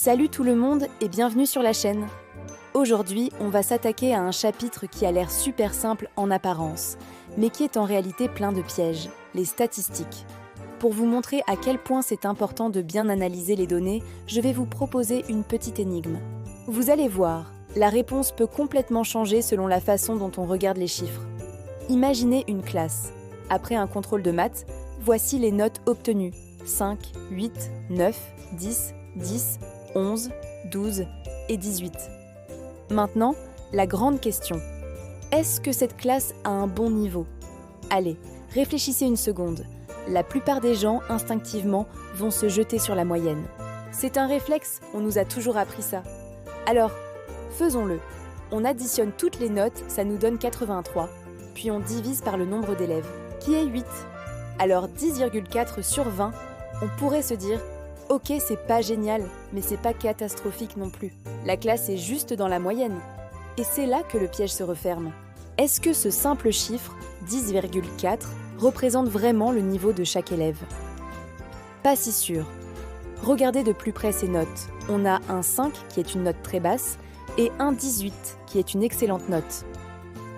Salut tout le monde et bienvenue sur la chaîne. Aujourd'hui, on va s'attaquer à un chapitre qui a l'air super simple en apparence, mais qui est en réalité plein de pièges, les statistiques. Pour vous montrer à quel point c'est important de bien analyser les données, je vais vous proposer une petite énigme. Vous allez voir, la réponse peut complètement changer selon la façon dont on regarde les chiffres. Imaginez une classe. Après un contrôle de maths, voici les notes obtenues. 5, 8, 9, 10, 10, 11, 12 et 18. Maintenant, la grande question. Est-ce que cette classe a un bon niveau? Allez, réfléchissez une seconde. La plupart des gens, instinctivement, vont se jeter sur la moyenne. C'est un réflexe, on nous a toujours appris ça. Alors, faisons-le. On additionne toutes les notes, ça nous donne 83. Puis on divise par le nombre d'élèves, qui est 8. Alors 10,4 sur 20, on pourrait se dire « Ok, c'est pas génial, mais c'est pas catastrophique non plus. La classe est juste dans la moyenne. » Et c'est là que le piège se referme. Est-ce que ce simple chiffre, 10,4, représente vraiment le niveau de chaque élève? Pas si sûr. Regardez de plus près ces notes. On a un 5 qui est une note très basse et un 18 qui est une excellente note.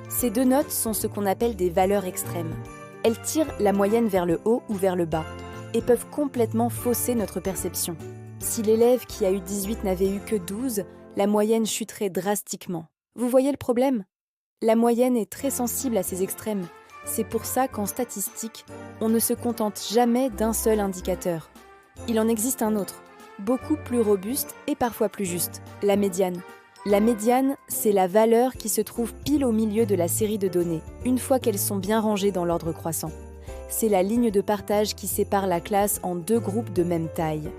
Ces deux notes sont ce qu'on appelle des valeurs extrêmes. Elles tirent la moyenne vers le haut ou vers le bas et peuvent complètement fausser notre perception. Si l'élève qui a eu 18 n'avait eu que 12, la moyenne chuterait drastiquement. Vous voyez le problème? La moyenne est très sensible à ces extrêmes. C'est pour ça qu'en statistique, on ne se contente jamais d'un seul indicateur. Il en existe un autre, beaucoup plus robuste et parfois plus juste, la médiane. La médiane, c'est la valeur qui se trouve pile au milieu de la série de données, une fois qu'elles sont bien rangées dans l'ordre croissant. C'est la ligne de partage qui sépare la classe en deux groupes de même taille.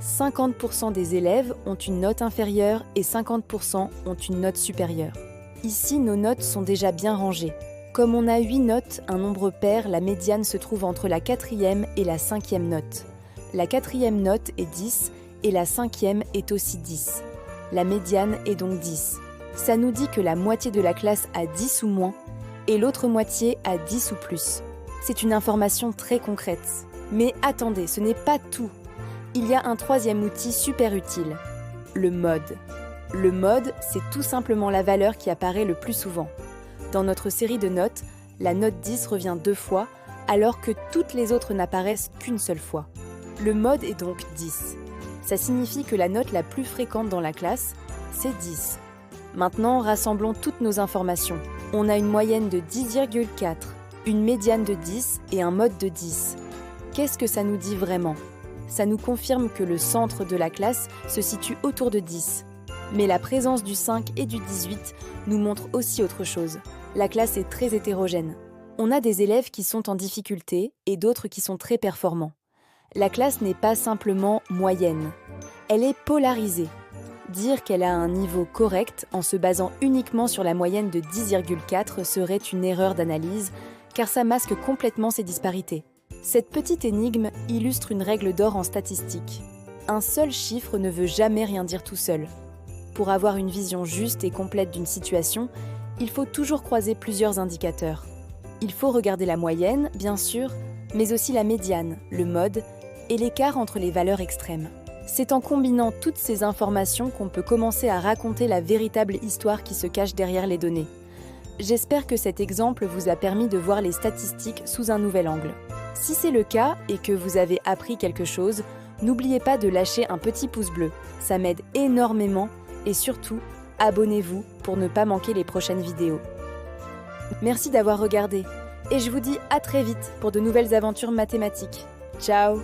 50% des élèves ont une note inférieure et 50% ont une note supérieure. Ici, nos notes sont déjà bien rangées. Comme on a 8 notes, un nombre pair, la médiane se trouve entre la 4e et la 5e note. La 4e note est 10 et la 5e est aussi 10. La médiane est donc 10. Ça nous dit que la moitié de la classe a 10 ou moins et l'autre moitié a 10 ou plus. C'est une information très concrète. Mais attendez, ce n'est pas tout. Il y a un troisième outil super utile, le mode. Le mode, c'est tout simplement la valeur qui apparaît le plus souvent. Dans notre série de notes, la note 10 revient 2 fois, alors que toutes les autres n'apparaissent qu'une seule fois. Le mode est donc 10. Ça signifie que la note la plus fréquente dans la classe, c'est 10. Maintenant, rassemblons toutes nos informations. On a une moyenne de 10,4, une médiane de 10 et un mode de 10. Qu'est-ce que ça nous dit vraiment? Ça nous confirme que le centre de la classe se situe autour de 10. Mais la présence du 5 et du 18 nous montre aussi autre chose. La classe est très hétérogène. On a des élèves qui sont en difficulté et d'autres qui sont très performants. La classe n'est pas simplement moyenne. Elle est polarisée. Dire qu'elle a un niveau correct en se basant uniquement sur la moyenne de 10,4 serait une erreur d'analyse, car ça masque complètement ces disparités. Cette petite énigme illustre une règle d'or en statistique. Un seul chiffre ne veut jamais rien dire tout seul. Pour avoir une vision juste et complète d'une situation, il faut toujours croiser plusieurs indicateurs. Il faut regarder la moyenne, bien sûr, mais aussi la médiane, le mode et l'écart entre les valeurs extrêmes. C'est en combinant toutes ces informations qu'on peut commencer à raconter la véritable histoire qui se cache derrière les données. J'espère que cet exemple vous a permis de voir les statistiques sous un nouvel angle. Si c'est le cas et que vous avez appris quelque chose, n'oubliez pas de lâcher un petit pouce bleu. Ça m'aide énormément et surtout, abonnez-vous pour ne pas manquer les prochaines vidéos. Merci d'avoir regardé et je vous dis à très vite pour de nouvelles aventures mathématiques. Ciao!